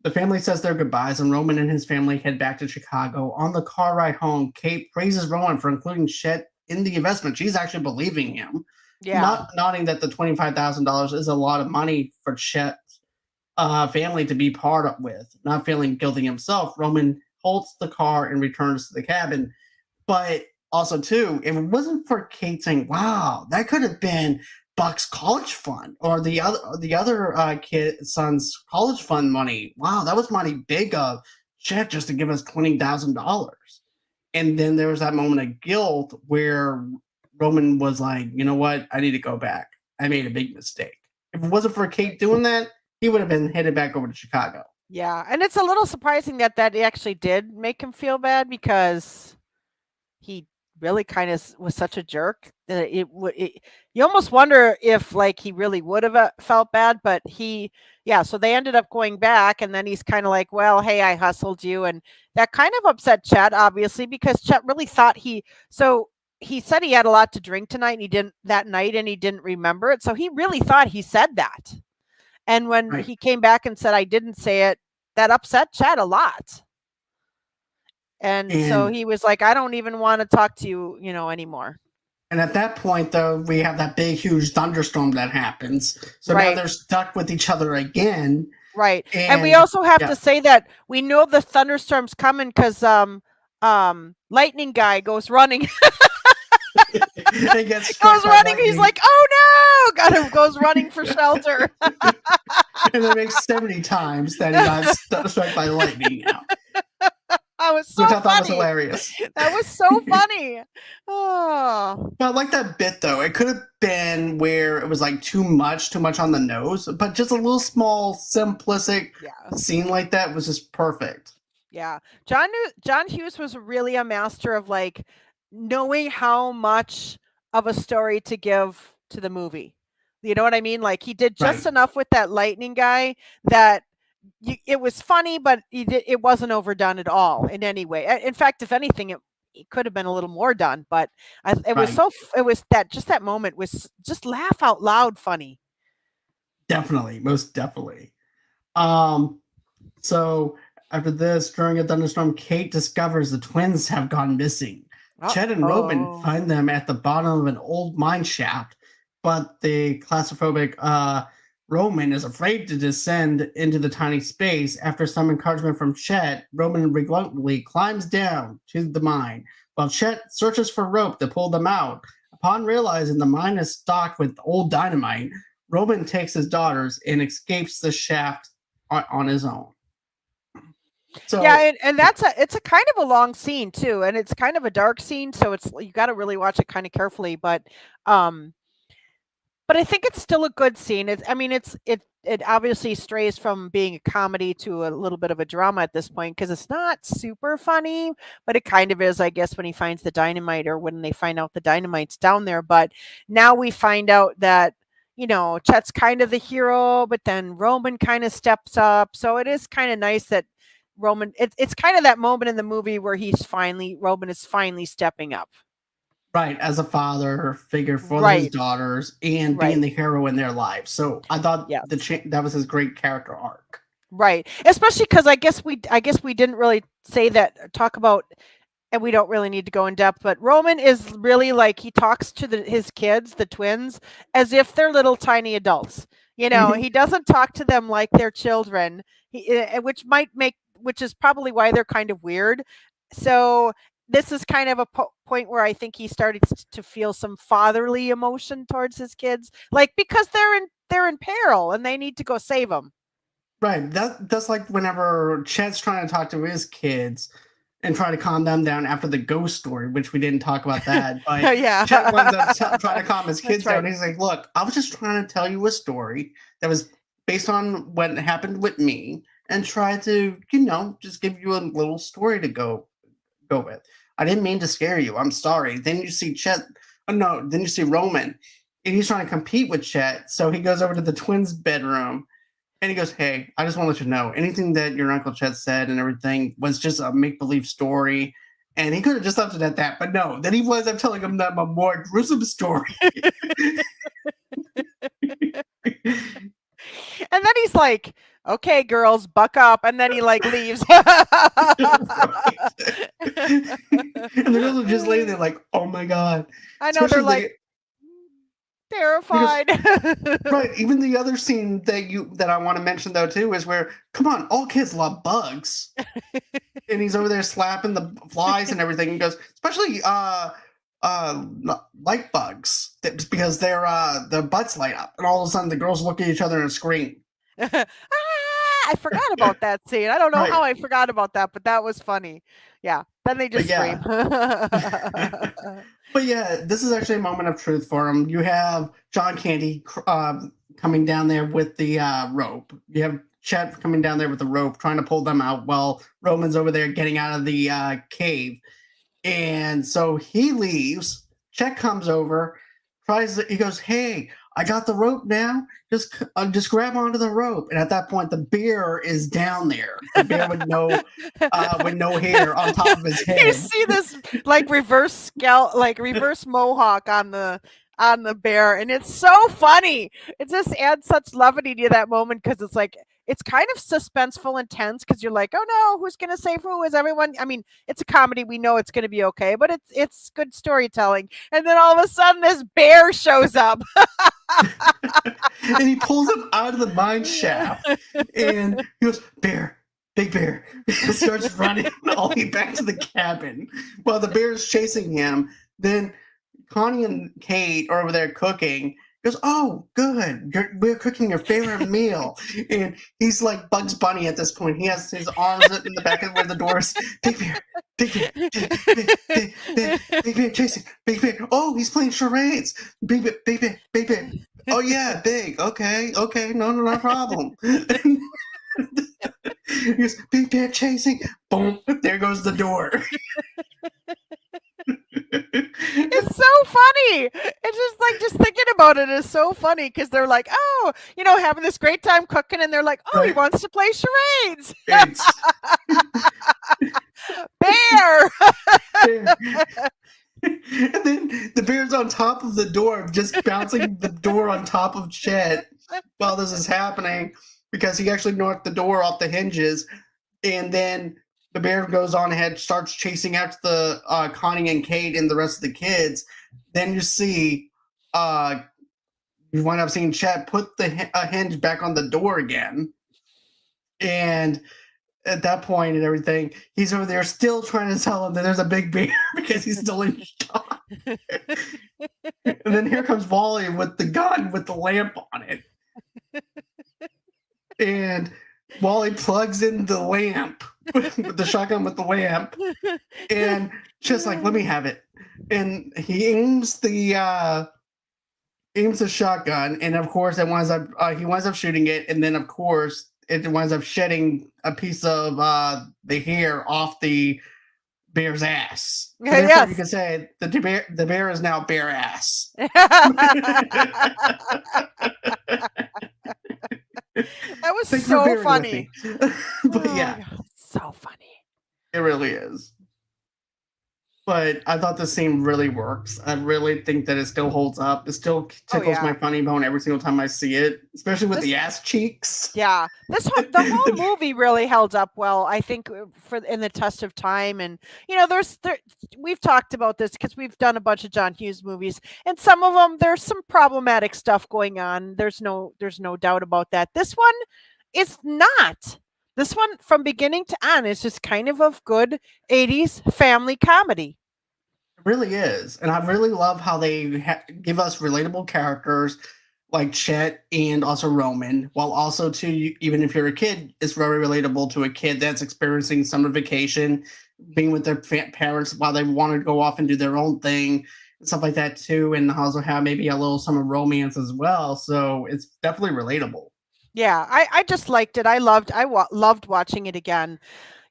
the family says their goodbyes, and Roman and his family head back to Chicago. On the car ride home, Kate praises Roman for including Chet in the investment. She's actually believing him. Yeah. Not noting that the $25,000 is a lot of money for Chet's family to be part of with. Not feeling guilty himself, Roman halts the car and returns to the cabin. But also, too, if it wasn't for Kate saying, wow, that could have been Buck's college fund or the other son's college fund money. Wow, that was money big of Chet just to give us $20,000. And then there was that moment of guilt where Roman was like, you know what? I need to go back. I made a big mistake. If it wasn't for Kate doing that, he would have been headed back over to Chicago. Yeah. And it's a little surprising that actually did make him feel bad, because he really kind of was such a jerk that you almost wonder if, like, he really would have felt bad. But so they ended up going back, and then he's kind of like, well, hey, I hustled you. And that kind of upset Chet, obviously, because Chet really thought he said he had a lot to drink tonight, and he didn't remember it. So he really thought he said that. And when he came back and said, I didn't say it, that upset Chet a lot. And so he was like, I don't even want to talk to you, anymore. And at that point, though, we have that big, huge thunderstorm that happens. So now they're stuck with each other again. Right. And we also have to say that we know the thunderstorm's coming because lightning guy goes running. Goes running. He's like, oh no! Goes running for shelter. And it makes 70 times that he got struck by lightning now. I was so which I thought was funny. hilarious. That was so funny. Oh. I like that bit though. It could have been where it was like too much on the nose, but just a little small, simplistic Yeah. scene like that was just perfect. Yeah. John Hughes was really a master of like knowing how much of a story to give to the movie. You know what I mean? Like he did just Right. enough with that lightning guy that it was funny, but it wasn't overdone at all in any way. In fact, if anything, it could have been a little more done. But it was Right. it was that moment was just laugh out loud funny. Definitely. Most definitely. Um, so after this, during a thunderstorm, Kate discovers the twins have gone missing. Chet and Robin Oh. find them at the bottom of an old mine shaft, but the claustrophobic Roman is afraid to descend into the tiny space. After some encouragement from Chet, Roman reluctantly climbs down to the mine, while Chet searches for rope to pull them out. Upon realizing the mine is stocked with old dynamite, Roman takes his daughters and escapes the shaft on his own. So Yeah, and it's a kind of a long scene too, and it's kind of a dark scene, so it's you got to really watch it kind of carefully. Um, but I think it's still a good scene. I mean, it obviously strays from being a comedy to a little bit of a drama at this point because it's not super funny, but it kind of is, I guess, when he finds the dynamite or when they find out the dynamite's down there. But now we find out that Chet's kind of the hero, but then Roman kind of steps up. So it is kind of nice that it's kind of that moment in the movie where Roman is finally stepping up. right, as a father figure for his Right. daughters and being Right. the hero in their lives. So I thought Yes. that was his great character arc. Right. Especially because I guess we didn't really talk about, and we don't really need to go in depth, but Roman is really like he talks to his kids, the twins, as if they're little tiny adults. He doesn't talk to them like they're children, which is probably why they're kind of weird. So this is kind of a point where I think he started to feel some fatherly emotion towards his kids, like because they're in peril and they need to go save them. Right. That's like whenever Chet's trying to talk to his kids and try to calm them down after the ghost story, which we didn't talk about that. But Yeah. Chet winds up trying to calm his kids That's right. down. He's like, "Look, I was just trying to tell you a story that was based on what happened with me, and try to, just give you a little story to go with. I didn't mean to scare you. I'm sorry." Then you see Chet. Oh no. Then you see Roman, and he's trying to compete with Chet. So he goes over to the twins' bedroom and he goes, "Hey, I just want to let you know anything that your Uncle Chet said and everything was just a make believe story." And he could have just left it at that, but no. Then he winds up telling him that a more gruesome story. And then he's like, "Okay, girls, buck up." And then he like leaves. Right. And the girls are just laying there like, "Oh my god!" I know, they're Especially like because terrified. right, even the other scene that I want to mention though too is where, come on, all kids love bugs, and he's over there slapping the flies and everything. And goes, especially light bugs, because their butts light up, and all of a sudden the girls look at each other and scream. Ah, I forgot about that scene. I don't know Right, how I forgot about that, but that was funny. Yeah. Then they but just scream. yeah. But yeah, this is actually a moment of truth for him. You have John Candy coming down there with the rope. You have Chet coming down there with the rope, trying to pull them out while Roman's over there getting out of the cave. And so he leaves. Chet comes over, he goes, "Hey, I got the rope now. Just grab onto the rope." And at that point, the bear is down there. The bear with no hair on top of his You head. see this like reverse mohawk on the bear, and it's so funny. It just adds such levity to that moment because it's like it's kind of suspenseful and tense because you're like, oh no, who's gonna save who? Is everyone? I mean, it's a comedy, we know it's gonna be okay, but it's good storytelling. And then all of a sudden, this bear shows up. And he pulls him out of the mine shaft, and he goes, "Bear, big bear," and starts running all the way back to the cabin while the bear is chasing him. Then Connie and Kate are over there cooking goes, "Oh, good. We're cooking your favorite meal." And he's like Bugs Bunny at this point. He has his arms in the back of where the doors. Big Bear, Big Bear, Big Bear chasing. Big Bear. Oh, he's playing charades. Big Bear, Big Bear, Big Bear. Oh yeah, big. Okay, no problem. He goes, Big Bear chasing. Boom! There goes the door. It's so funny. It's just like just thinking about it is so funny because they're like, oh, having this great time cooking, and they're like, oh, he Right. wants to play charades. It's Bear. Bear. And then the bear's on top of the door, just bouncing the door on top of Chet while this is happening because he actually knocked the door off the hinges. And then the bear goes on ahead, starts chasing after the Connie and Kate and the rest of the kids. Then you see, you wind up seeing Chet put the hinge back on the door again. And at that point and everything, he's over there still trying to tell him that there's a big bear because he's still in shock. And then here comes Wally with the gun with the lamp on it. And Wally plugs in the lamp with the shotgun with the lamp. And just like, let me have it. And he aims the shotgun, and of course it winds up he winds up shooting it, and then of course it winds up shedding a piece of the hair off the bear's ass. So therefore, Yes. you can say the bear is now bare ass. That was Thanks for so bearing with funny. me. But Oh, yeah, God, so funny. it really is. But I thought the scene really works. I really think that it still holds up. It still tickles my funny bone every single time I see it, especially with the ass cheeks. Yeah, the whole movie really held up well, I think, for in the test of time. And we've talked about this because we've done a bunch of John Hughes movies, and some of them there's some problematic stuff going on. There's no doubt about that. This one is not. This one, from beginning to end, is just kind of good 80s family comedy. It really is. And I really love how they give us relatable characters like Chet and also Roman, while also, too, even if you're a kid, it's very relatable to a kid that's experiencing summer vacation, being with their parents while they want to go off and do their own thing and stuff like that, too. And also have maybe a little summer romance as well. So it's definitely relatable. Yeah, I just liked it. I loved watching it again.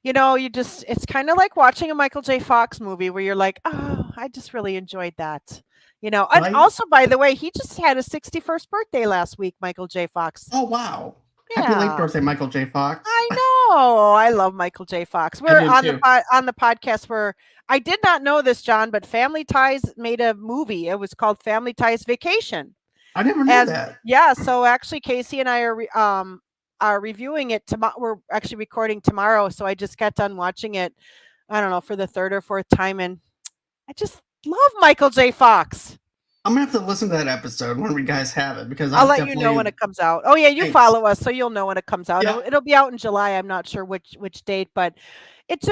It's kind of like watching a Michael J. Fox movie where you're like, oh, I just really enjoyed that. And Right? also, by the way, he just had his 61st birthday last week, Michael J. Fox. Oh, wow. Happy late Yeah. birthday, Michael J. Fox. I know. I love Michael J. Fox. We're do on too. the podcast where I did not know this, John, but Family Ties made a movie. It was called Family Ties Vacation. I never knew that. Yeah, so actually Casey and I are reviewing it tomorrow. We're actually recording tomorrow, so I just got done watching it. I don't know, for the third or fourth time, and I just love Michael J. Fox. I'm gonna have to listen to that episode when we guys have it because I'll let you know when it comes out. Oh yeah, you follow us, so you'll know when it comes out. Yeah. It'll be out in July. I'm not sure which date, but it's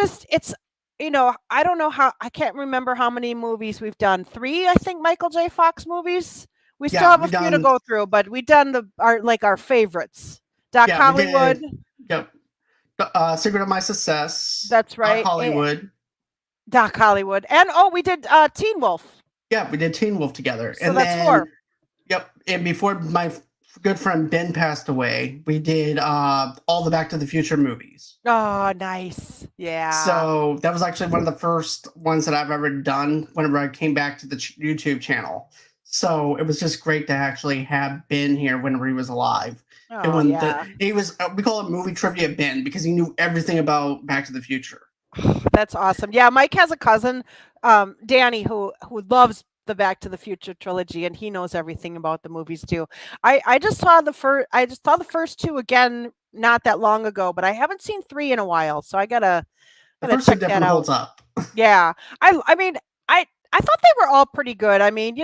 I don't know I can't remember how many movies we've done. 3, I think, Michael J. Fox movies. We still have a few to go through, but we've done our favorites. Doc Hollywood. Yep. Secret of My Success. That's right. Doc Hollywood. And we did Teen Wolf. Yeah, we did Teen Wolf together. So that's 4. Yep. And before my good friend Ben passed away, we did all the Back to the Future movies. Oh, nice. Yeah. So that was actually one of the first ones that I've ever done whenever I came back to the YouTube channel. So it was just great to actually have Ben here whenever he was alive. Oh, yeah. He was, we call it Movie Trivia Ben because he knew everything about Back to the Future. That's awesome. Yeah, Mike has a cousin, Danny, who loves the Back to the Future trilogy, and he knows everything about the movies too. I just saw the first 2 again not that long ago, but I haven't seen 3 in a while, so I gotta check that out. Holds up. Yeah, I mean, I thought they were all pretty good. I mean,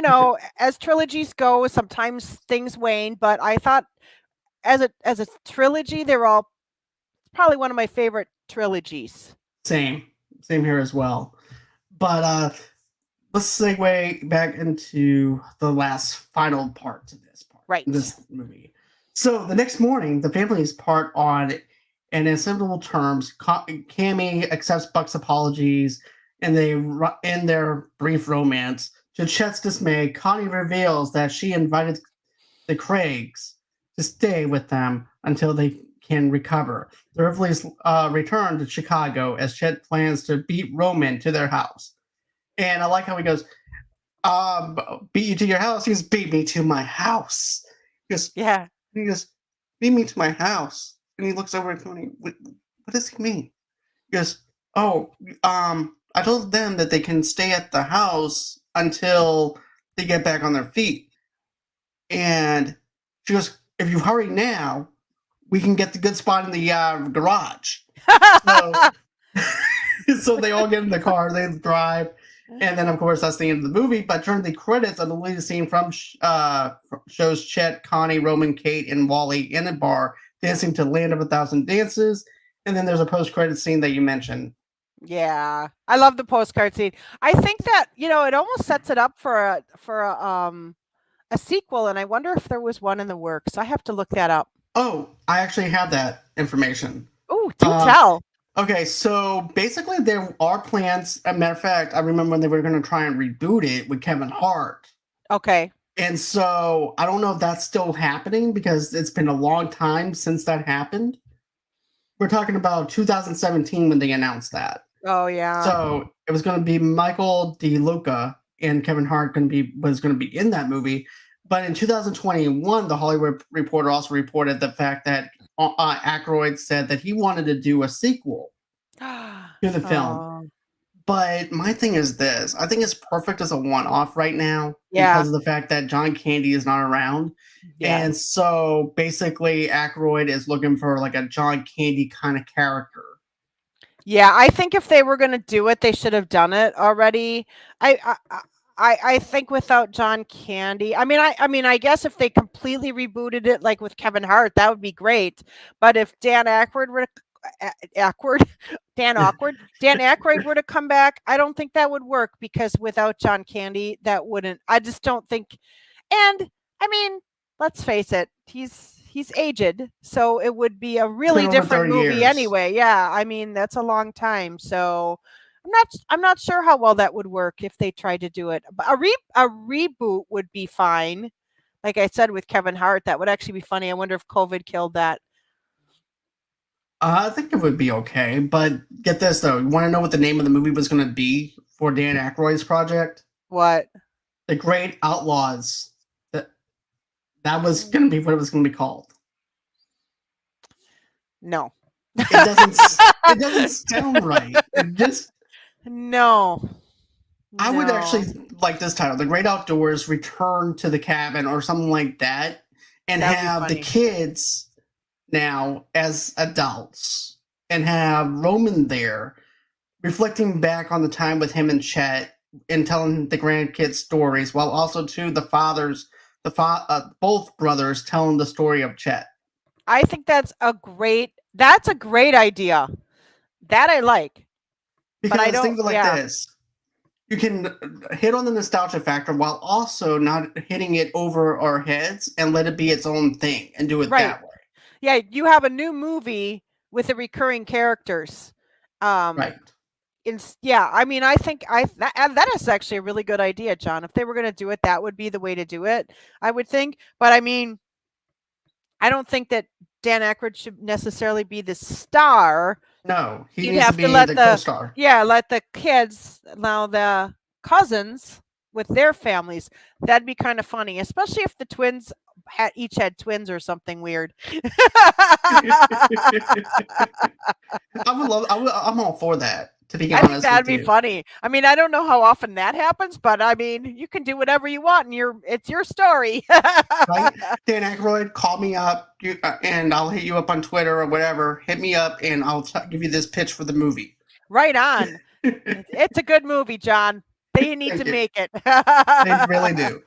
as trilogies go, sometimes things wane, but I thought as a trilogy, they're all probably one of my favorite trilogies. Same here as well. But let's segue back into the final part to this. Right. in this movie. So the next morning, the families part on in acceptable terms. Cammy accepts Buck's apologies, and they end their brief romance. To Chet's dismay, Connie reveals that she invited the Craigs to stay with them until they can recover. The Rivleys return to Chicago as Chet plans to beat Roman to their house. And I like how he goes, beat you to your house? He goes, beat me to my house. Yeah. He goes, beat me to my house. And he looks over at Tony, what does he mean? He goes, oh, I told them that they can stay at the house until they get back on their feet. And she goes, if you hurry now, we can get the good spot in the garage. So, so they all get in the car, they drive, and then of course that's the end of the movie. But during the credits, a deleted scene from shows Chet, Connie, Roman, Kate, and Wally in a bar dancing to "Land of a Thousand Dances," and then there's a post-credit scene that you mentioned. Yeah, I love the postcard scene. I think that it almost sets it up for a sequel, and I wonder if there was one in the works. I have to look that up. Oh, I actually have that information. Oh, do tell. Okay, so basically there are plans. As a matter of fact, I remember when they were going to try and reboot it with Kevin Hart. Okay. And so I don't know if that's still happening because it's been a long time since that happened. We're talking about 2017 when they announced that. Oh yeah. So it was going to be Michael DeLuca and Kevin Hart was going to be in that movie. But in 2021, the Hollywood Reporter also reported the fact that Aykroyd said that he wanted to do a sequel to the film. Oh. But my thing is this. I think it's perfect as a one-off right now Yeah. because of the fact that John Candy is not around. Yeah. And so basically Aykroyd is looking for like a John Candy kind of character. Yeah, I think if they were going to do it, they should have done it already. I think without John Candy, I mean, I guess if they completely rebooted it, like with Kevin Hart, that would be great. But if Dan Aykroyd were Dan Aykroyd were to come back, I don't think that would work because without John Candy, that wouldn't. I just don't think. And I mean, let's face it, he's aged, so it would be a really different movie years. anyway. Yeah, I mean that's a long time, so I'm not sure how well that would work if they tried to do it. But a reboot would be fine. Like I said with Kevin Hart, that would actually be funny. I wonder if COVID killed that. I think it would be okay, but get this though. You want to know what the name of the movie was going to be for Dan Aykroyd's project? What? The Great Outlaws. That was going to be what it was going to be called. No. It doesn't sound right. It just no. I would actually like this title, The Great Outdoors Return to the Cabin or something like that, and have the kids now as adults and have Roman there reflecting back on the time with him and Chet and telling the grandkids stories while also to the fathers, both brothers telling the story of Chet. I think that's a great idea. That I like. Because but I don't think of it like this. You can hit on the nostalgia factor while also not hitting it over our heads and let it be its own thing and do it that way. Yeah, you have a new movie with the recurring characters. Right. Yeah, I mean, I think that is actually a really good idea, John. If they were going to do it, that would be the way to do it, I would think. But I mean, I don't think that Dan Aykroyd should necessarily be the star. No, he needs to be the co-star. Yeah, let the kids, now the cousins with their families. That'd be kind of funny, especially if the twins each had twins or something weird. I'm all for that. To be honest, I think that'd be funny. I mean, I don't know how often that happens, but I mean, you can do whatever you want, and it's your story. Right? Dan Aykroyd, call me up, and I'll hit you up on Twitter or whatever. Hit me up, and I'll give you this pitch for the movie. Right on. It's a good movie, John. They need to make it. They really do.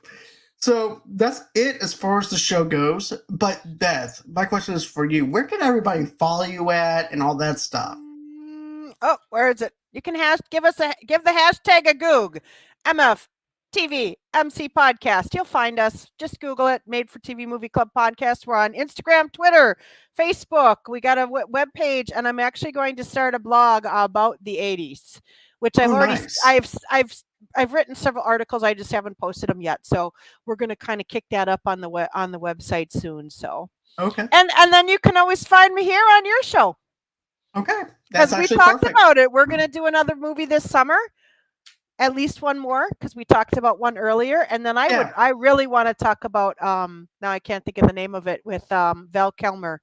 So that's it as far as the show goes. But Beth, my question is for you. Where can everybody follow you at and all that stuff? Oh, where is it? You can give the hashtag a goog. MF TV MC Podcast. You'll find us. Just Google it. Made for TV Movie Club Podcast. We're on Instagram, Twitter, Facebook. We got a web page, and I'm actually going to start a blog about the 80s, which I've already nice. I've written several articles. I just haven't posted them yet. So we're going to kind of kick that up on the website soon. So okay, and then you can always find me here on your show. Okay, because we talked about it. We're going to do another movie this summer. At least one more, because we talked about one earlier, and then I really want to talk about now I can't think of the name of it with Val Kilmer.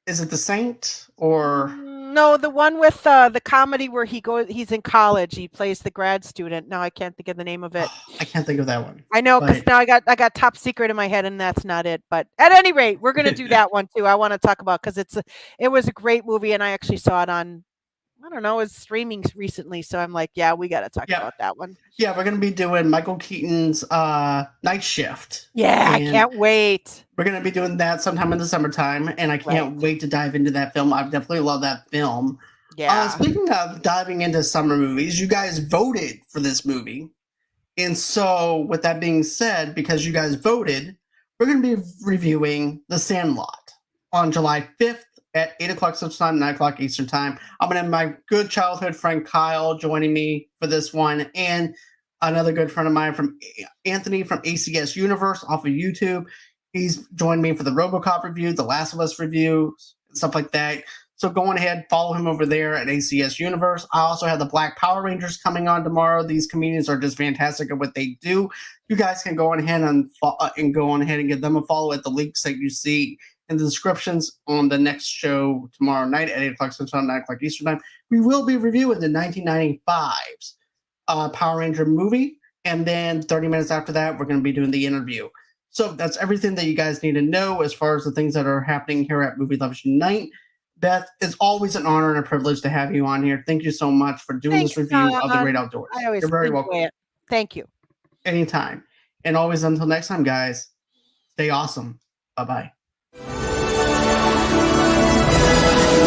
Is it The Saint or no, the one with the comedy where he's in college, he plays the grad student. Now I can't think of the name of it. I can't think of that one. I know, because now I got Top Secret in my head, and that's not it. But at any rate, we're gonna do that one too. I want to talk about, because it was a great movie, and I actually saw it on, I don't know, it's streaming recently, so I'm like, yeah, we got to talk about that one. Yeah, we're going to be doing Michael Keaton's Night Shift. Yeah, I can't wait. We're going to be doing that sometime in the summertime, and I can't wait to dive into that film. I definitely love that film. Yeah. Speaking of diving into summer movies, you guys voted for this movie. And so, with that being said, because you guys voted, we're going to be reviewing The Sandlot on July 5th. At 8 o'clock Central Time, 9 o'clock Eastern Time. I'm going to have my good childhood friend Kyle joining me for this one, and another good friend of mine, from Anthony from ACS Universe off of YouTube. He's joined me for the RoboCop review, the Last of Us review, stuff like that. So go on ahead, follow him over there at ACS Universe. I also have the Black Power Rangers coming on tomorrow. These comedians are just fantastic at what they do. You guys can go on ahead and go on ahead and give them a follow at the links that you see in the descriptions on the next show tomorrow night at 8 o'clock Central Time, 9 o'clock Eastern Time. We will be reviewing the 1995's Power Ranger movie, and then 30 minutes after that, we're going to be doing the interview. So that's everything that you guys need to know as far as the things that are happening here at Movie Lovers Unite. Beth, it's always an honor and a privilege to have you on here. Thank you so much for doing this review of The Great Outdoors. You're very welcome. It. Thank you. Anytime. And always, until next time, guys, stay awesome. Bye-bye.